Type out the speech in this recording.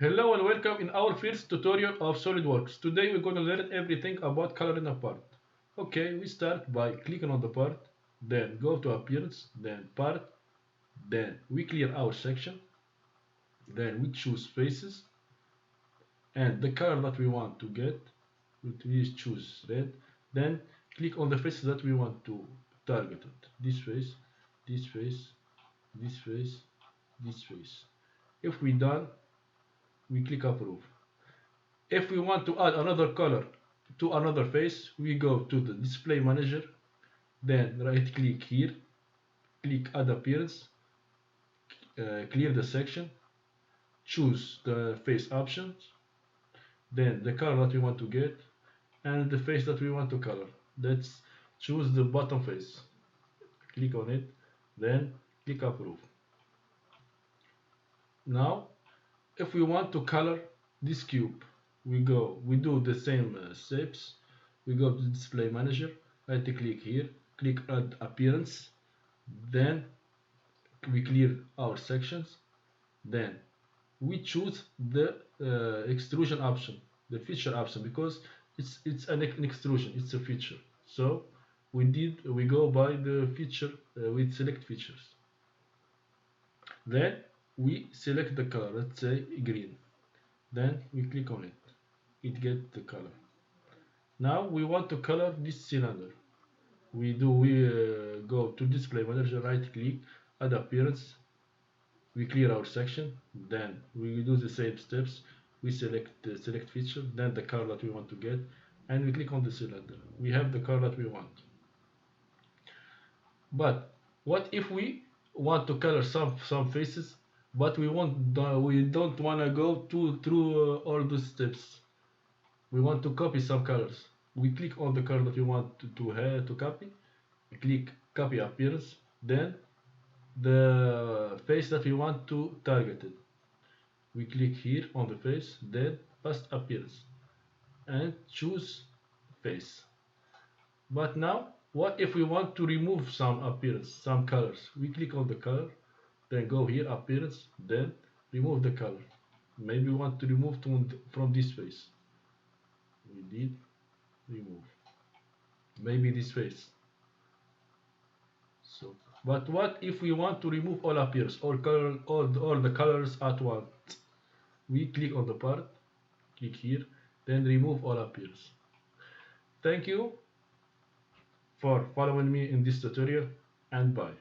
Hello and welcome in our first tutorial of SolidWorks. Today we're going to learn everything about coloring a part. Okay, we start by clicking on the part, then go to appearance, then part, then we clear our section, then we choose faces and the color that we want to get, we choose red, then click on the faces that we want to target it. This face, this face, this face, this face. If we done, we click approve. If we want to add another color to another face, we go to the display manager, then right click here, click add appearance, clear the section, choose the face options, then the color that we want to get, and the face that we want to color. Let's choose the bottom face. Click on it, then click approve. Now, if we want to color this cube, we do the same steps. We go to display manager, right click here, click add appearance, then we clear our sections, then we choose the extrusion option, the feature option, because it's an extrusion, it's a feature. So we go by the feature, we select features, then we select the color, let's say green, then we click on it, get the color. Now we want to color this cylinder. We go to display manager, right click, add appearance, we clear our section, then we do the same steps. We select the select feature, then the color that we want to get, and we click on the cylinder. We have the color that we want. But what if we want to color some faces, but we don't want to go through all those steps? We want to copy some colors. We click on the color that we want to copy. We click copy appearance, then the face that we want to target it. We click here on the face, then past appearance, and choose face. But now, what if we want to remove some appearance, some colors? We click on the color, then go here appearance, then remove the color. Maybe we want to remove from this face. We did remove. Maybe this face. So, but what if we want to remove all appearance, all the colors at once? We click on the part, click here, then remove all appearance. Thank you for following me in this tutorial, and bye.